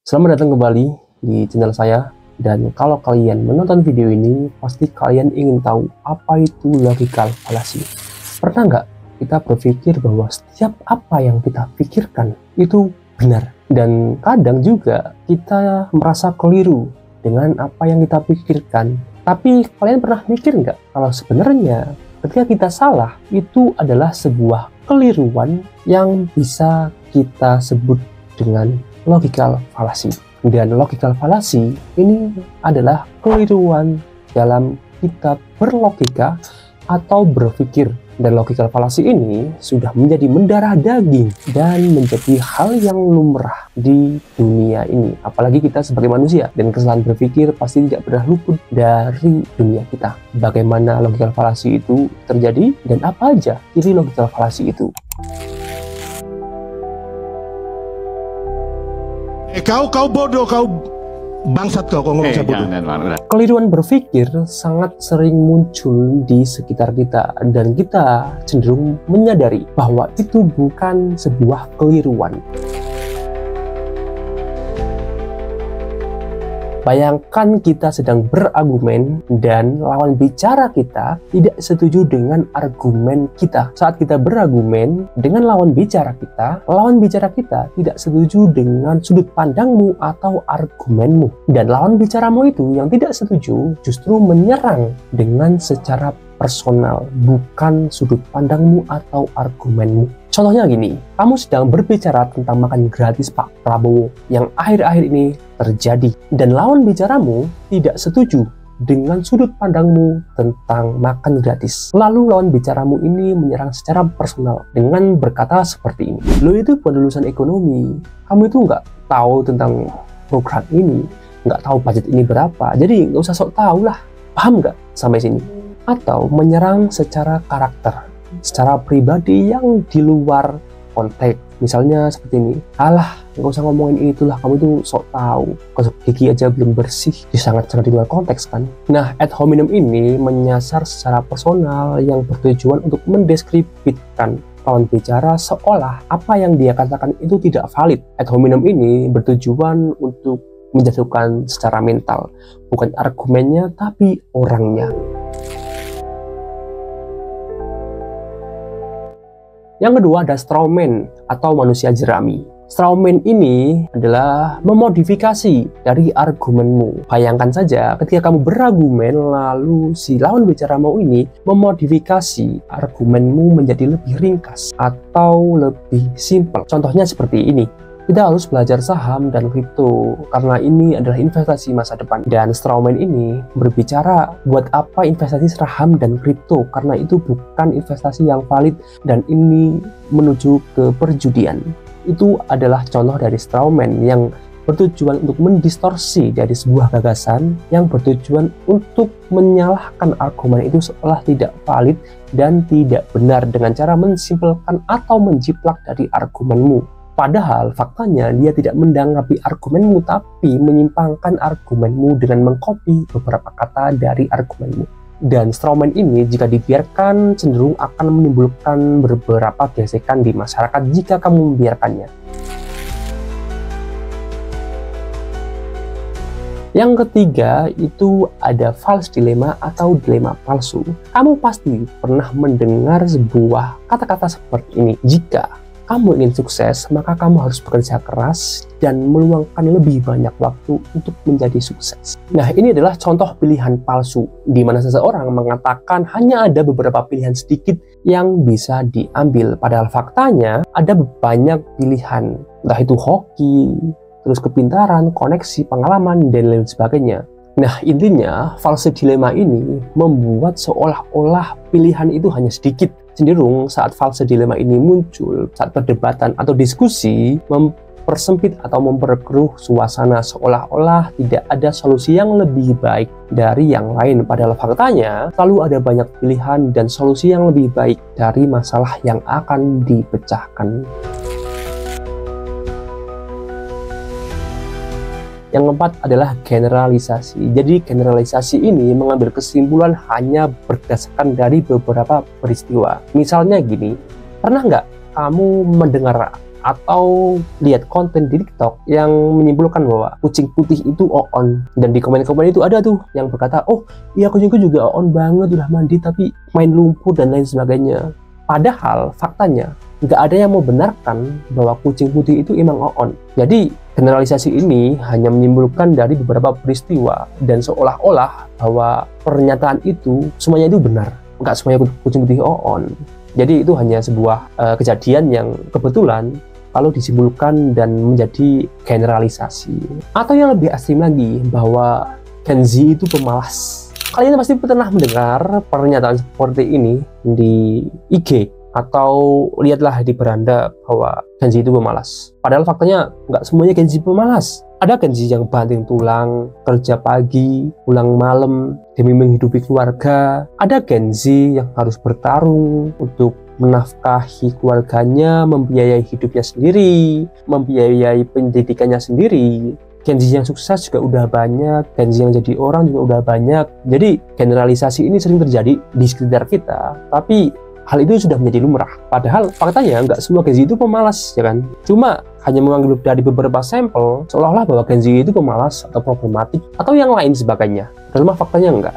Selamat datang kembali di channel saya. Dan kalau kalian menonton video ini, pasti kalian ingin tahu apa itu logical fallacy. Pernah nggak kita berpikir bahwa setiap apa yang kita pikirkan itu benar? Dan kadang juga kita merasa keliru dengan apa yang kita pikirkan. Tapi kalian pernah mikir nggak kalau sebenarnya ketika kita salah, itu adalah sebuah keliruan yang bisa kita sebut dengan logical fallacy. Dan logical fallacy ini adalah keliruan dalam kita berlogika atau berpikir. Dan logical fallacy ini sudah menjadi mendarah daging dan menjadi hal yang lumrah di dunia ini. Apalagi kita sebagai manusia, dan kesalahan berpikir pasti tidak pernah luput dari dunia kita. Bagaimana logical fallacy itu terjadi dan apa aja ciri logical fallacy itu? Kau bodoh, kau bangsat, kau ngomong saya bodoh. Keliruan berpikir sangat sering muncul di sekitar kita, dan kita cenderung menyadari bahwa itu bukan sebuah keliruan. Bayangkan kita sedang berargumen dan lawan bicara kita tidak setuju dengan argumen kita. Saat kita berargumen dengan lawan bicara kita tidak setuju dengan sudut pandangmu atau argumenmu. Dan lawan bicaramu itu yang tidak setuju justru menyerang dengan secara personal, bukan sudut pandangmu atau argumenmu. Contohnya gini, kamu sedang berbicara tentang makan gratis Pak Prabowo yang akhir-akhir ini terjadi, dan lawan bicaramu tidak setuju dengan sudut pandangmu tentang makan gratis. Lalu lawan bicaramu ini menyerang secara personal dengan berkata seperti ini, lo itu bukan lulusan ekonomi, kamu itu nggak tahu tentang program ini, nggak tahu budget ini berapa, jadi nggak usah sok tahu lah, paham nggak sampai sini? Atau menyerang secara karakter, secara pribadi yang di luar konteks. Misalnya seperti ini, alah nggak usah ngomongin ini itulah, kamu itu sok tahu, gosok gigi aja belum bersih. Itu sangat-sangat di luar konteks kan. Nah, ad hominem ini menyasar secara personal yang bertujuan untuk mendeskripsikan lawan bicara seolah apa yang dia katakan itu tidak valid. Ad hominem ini bertujuan untuk menjatuhkan secara mental, bukan argumennya tapi orangnya. Yang kedua ada strawman atau manusia jerami. Strawman ini adalah memodifikasi dari argumenmu. Bayangkan saja ketika kamu berargumen lalu si lawan bicaramu ini memodifikasi argumenmu menjadi lebih ringkas atau lebih simpel. Contohnya seperti ini. Kita harus belajar saham dan kripto karena ini adalah investasi masa depan. Dan strawman ini berbicara buat apa investasi saham dan kripto karena itu bukan investasi yang valid dan ini menuju ke perjudian. Itu adalah contoh dari strawman yang bertujuan untuk mendistorsi dari sebuah gagasan yang bertujuan untuk menyalahkan argumen itu seolah tidak valid dan tidak benar dengan cara mensimpelkan atau menjiplak dari argumenmu. Padahal faktanya dia tidak menanggapi argumenmu tapi menyimpangkan argumenmu dengan mengcopy beberapa kata dari argumenmu. Dan strawman ini jika dibiarkan cenderung akan menimbulkan beberapa gesekan di masyarakat jika kamu membiarkannya. Yang ketiga itu ada false dilemma atau dilema palsu. Kamu pasti pernah mendengar sebuah kata-kata seperti ini, jika kamu ingin sukses, maka kamu harus bekerja keras dan meluangkan lebih banyak waktu untuk menjadi sukses. Nah, ini adalah contoh pilihan palsu, di mana seseorang mengatakan hanya ada beberapa pilihan sedikit yang bisa diambil. Padahal faktanya ada banyak pilihan, entah itu hoki, terus kepintaran, koneksi, pengalaman, dan lain sebagainya. Nah, intinya false dilemma ini membuat seolah-olah pilihan itu hanya sedikit. Cenderung saat false dilemma ini muncul, saat perdebatan atau diskusi mempersempit atau memperkeruh suasana seolah-olah tidak ada solusi yang lebih baik dari yang lain. Padahal faktanya selalu ada banyak pilihan dan solusi yang lebih baik dari masalah yang akan dipecahkan. Yang keempat adalah generalisasi. Jadi generalisasi ini mengambil kesimpulan hanya berdasarkan dari beberapa peristiwa. Misalnya gini, pernah nggak kamu mendengar atau lihat konten di TikTok yang menyimpulkan bahwa kucing putih itu on, dan di komen-komen itu ada tuh yang berkata, oh iya kucingku juga on banget, udah mandi tapi main lumpur dan lain sebagainya. Padahal faktanya nggak ada yang mau benarkan bahwa kucing putih itu emang on. Jadi generalisasi ini hanya menyimpulkan dari beberapa peristiwa dan seolah-olah bahwa pernyataan itu semuanya itu benar. Nggak semuanya kucing putih on. Jadi itu hanya sebuah kejadian yang kebetulan kalau disimpulkan dan menjadi generalisasi. Atau yang lebih ekstrim lagi, bahwa Gen Z itu pemalas. Kalian pasti pernah mendengar pernyataan seperti ini di IG atau lihatlah di beranda bahwa Gen Z itu pemalas. Padahal faktanya nggak semuanya Gen Z pemalas. Ada Gen Z yang banting tulang, kerja pagi, pulang malam demi menghidupi keluarga. Ada Gen Z yang harus bertarung untuk menafkahi keluarganya, membiayai hidupnya sendiri, membiayai pendidikannya sendiri. Gen Z yang sukses juga udah banyak, Gen Z yang jadi orang juga udah banyak. Jadi generalisasi ini sering terjadi di sekitar kita, tapi hal itu sudah menjadi lumrah. Padahal faktanya nggak semua Gen Z itu pemalas, ya kan? Cuma hanya mengambil dari beberapa sampel, seolah-olah bahwa Gen Z itu pemalas atau problematik atau yang lain sebagainya. Padahal faktanya enggak.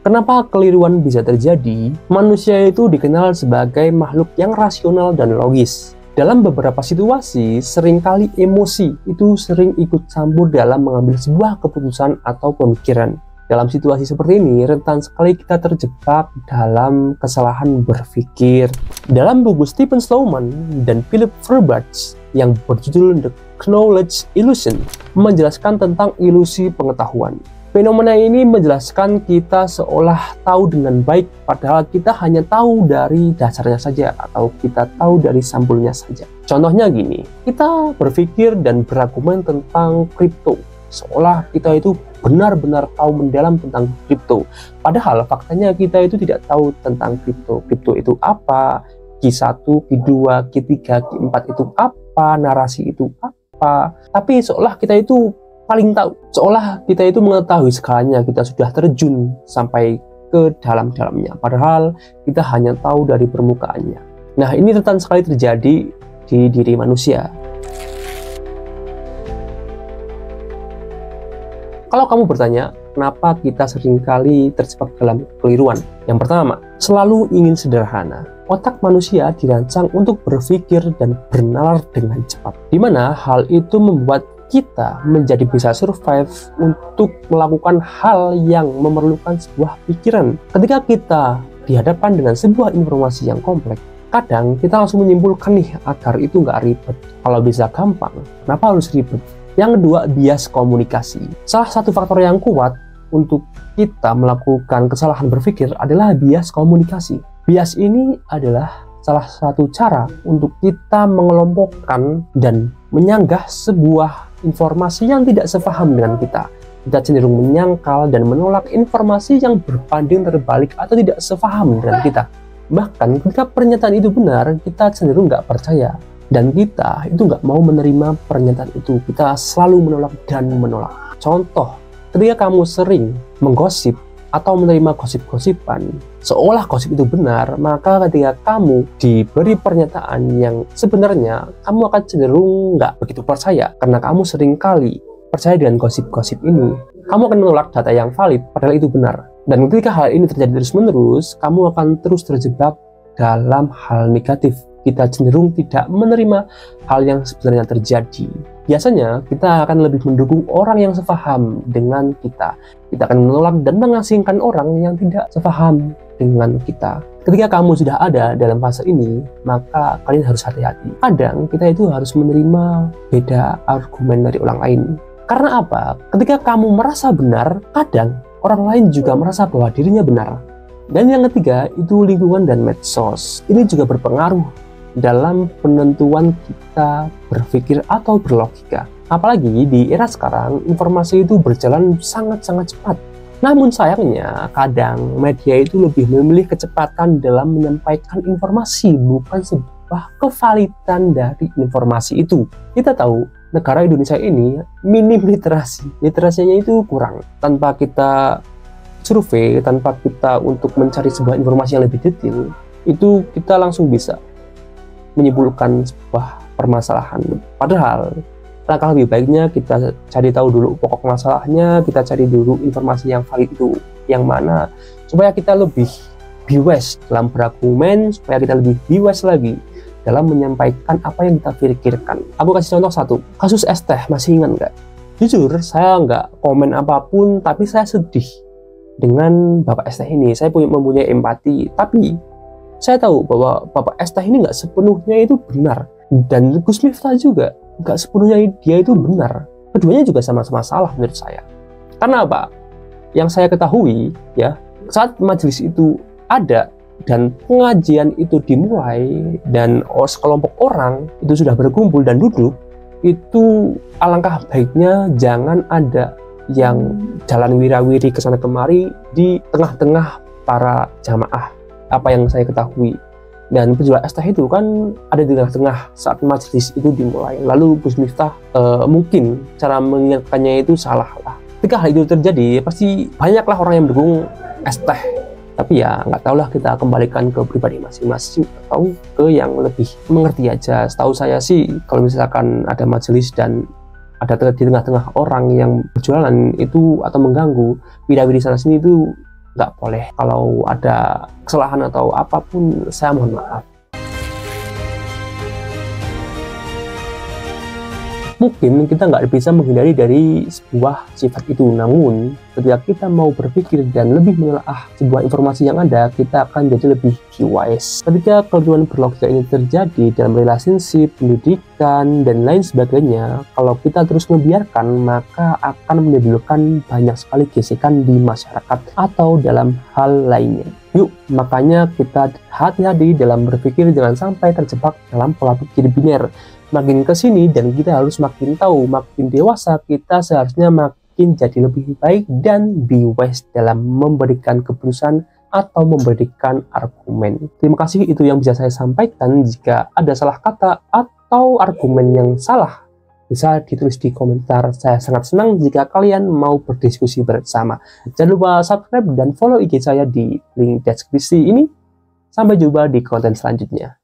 Kenapa kekeliruan bisa terjadi? Manusia itu dikenal sebagai makhluk yang rasional dan logis. Dalam beberapa situasi, seringkali emosi itu sering ikut campur dalam mengambil sebuah keputusan atau pemikiran. Dalam situasi seperti ini, rentan sekali kita terjebak dalam kesalahan berpikir. Dalam buku Stephen Stallman dan Philip Verbaas yang berjudul The Knowledge Illusion, menjelaskan tentang ilusi pengetahuan. Fenomena ini menjelaskan kita seolah tahu dengan baik, padahal kita hanya tahu dari dasarnya saja atau kita tahu dari sampulnya saja. Contohnya gini, kita berpikir dan berargumen tentang kripto, seolah kita itu benar-benar tahu mendalam tentang kripto. Padahal faktanya kita itu tidak tahu tentang kripto. Kripto itu apa? Q1, Q2, Q3, Q4 itu apa? Narasi itu apa? Tapi seolah kita itu paling tahu, seolah kita itu mengetahui segalanya, kita sudah terjun sampai ke dalam-dalamnya, padahal kita hanya tahu dari permukaannya. Nah, ini rentan sekali terjadi di diri manusia. Kalau kamu bertanya, kenapa kita seringkali terjebak dalam kekeliruan? Yang pertama, selalu ingin sederhana. Otak manusia dirancang untuk berpikir dan bernalar dengan cepat, di mana hal itu membuat kita menjadi bisa survive untuk melakukan hal yang memerlukan sebuah pikiran. Ketika kita dihadapkan dengan sebuah informasi yang kompleks, kadang kita langsung menyimpulkan nih agar itu nggak ribet. Kalau bisa gampang, kenapa harus ribet? Yang kedua, bias komunikasi. Salah satu faktor yang kuat untuk kita melakukan kesalahan berpikir adalah bias komunikasi. Bias ini adalah salah satu cara untuk kita mengelompokkan dan menyanggah sebuah informasi yang tidak sepaham dengan kita. Kita cenderung menyangkal dan menolak informasi yang berbanding terbalik atau tidak sepaham dengan kita. Bahkan ketika pernyataan itu benar, kita cenderung nggak percaya. Dan kita itu nggak mau menerima pernyataan itu. Kita selalu menolak dan menolak. Contoh, ketika kamu sering menggosip atau menerima gosip-gosipan, seolah gosip itu benar, maka ketika kamu diberi pernyataan yang sebenarnya, kamu akan cenderung nggak begitu percaya, karena kamu sering kali percaya dengan gosip-gosip ini. Kamu akan menolak data yang valid, padahal itu benar. Dan ketika hal ini terjadi terus-menerus, kamu akan terus terjebak dalam hal negatif. Kita cenderung tidak menerima hal yang sebenarnya terjadi. Biasanya kita akan lebih mendukung orang yang sepaham dengan kita. Kita akan menolak dan mengasingkan orang yang tidak sepaham dengan kita. Ketika kamu sudah ada dalam fase ini, maka kalian harus hati-hati. Kadang kita itu harus menerima beda argumen dari orang lain. Karena apa? Ketika kamu merasa benar, kadang orang lain juga merasa bahwa dirinya benar. Dan yang ketiga, itu lingkungan dan medsos. Ini juga berpengaruh dalam penentuan kita berpikir atau berlogika. Apalagi di era sekarang, informasi itu berjalan sangat-sangat cepat. Namun sayangnya, kadang media itu lebih memilih kecepatan dalam menyampaikan informasi, bukan sebuah kevalidan dari informasi itu. Kita tahu, negara Indonesia ini minim literasi. Literasinya itu kurang. Tanpa kita survei, tanpa kita untuk mencari sebuah informasi yang lebih detail, itu kita langsung bisa menyimpulkan sebuah permasalahan. Padahal langkah lebih baiknya kita cari tahu dulu pokok masalahnya, kita cari dulu informasi yang valid itu yang mana, supaya kita lebih be wise dalam berargumen, supaya kita lebih be wise lagi dalam menyampaikan apa yang kita pikirkan. Aku kasih contoh satu, kasus es teh, masih ingat nggak? Jujur, saya nggak komen apapun, tapi saya sedih dengan Bapak es teh ini. Saya mempunyai empati, tapi saya tahu bahwa Bapak es teh ini nggak sepenuhnya itu benar, dan Gus Miftah juga nggak sepenuhnya dia itu benar. Keduanya juga sama-sama salah menurut saya. Karena apa? Yang saya ketahui ya, saat majelis itu ada dan pengajian itu dimulai dan sekelompok orang itu sudah berkumpul dan duduk, itu alangkah baiknya jangan ada yang jalan wirawiri kesana kemari di tengah-tengah para jamaah. Apa yang saya ketahui, dan penjual es teh itu kan ada di tengah-tengah saat majelis itu dimulai. Lalu Gus Miftah mungkin cara mengingatkannya itu salah lah. Ketika hal itu terjadi, pasti banyaklah orang yang mendukung es teh. Tapi ya nggak tahulah, kita kembalikan ke pribadi masing-masing atau ke yang lebih mengerti aja. Setahu saya sih kalau misalkan ada majelis dan ada di tengah-tengah orang yang berjualan itu atau mengganggu wirawiri sana sini itu nggak boleh. Kalau ada kesalahan atau apapun, saya mohon maaf. Mungkin kita nggak bisa menghindari dari sebuah sifat itu, namun ketika kita mau berpikir dan lebih menelaah sebuah informasi yang ada, kita akan jadi lebih wise. Ketika keliruan berlogika ini terjadi dalam relationship, pendidikan, dan lain sebagainya, kalau kita terus membiarkan, maka akan menimbulkan banyak sekali gesekan di masyarakat atau dalam hal lainnya. Yuk, makanya kita hati-hati dalam berpikir, jangan sampai terjebak dalam pola pikir biner. Makin kesini dan kita harus makin tahu, makin dewasa, kita seharusnya makin jadi lebih baik dan be wise dalam memberikan keputusan atau memberikan argumen. Terima kasih, itu yang bisa saya sampaikan. Jika ada salah kata atau argumen yang salah, bisa ditulis di komentar. Saya sangat senang jika kalian mau berdiskusi bersama. Jangan lupa subscribe dan follow IG saya di link deskripsi ini. Sampai jumpa di konten selanjutnya.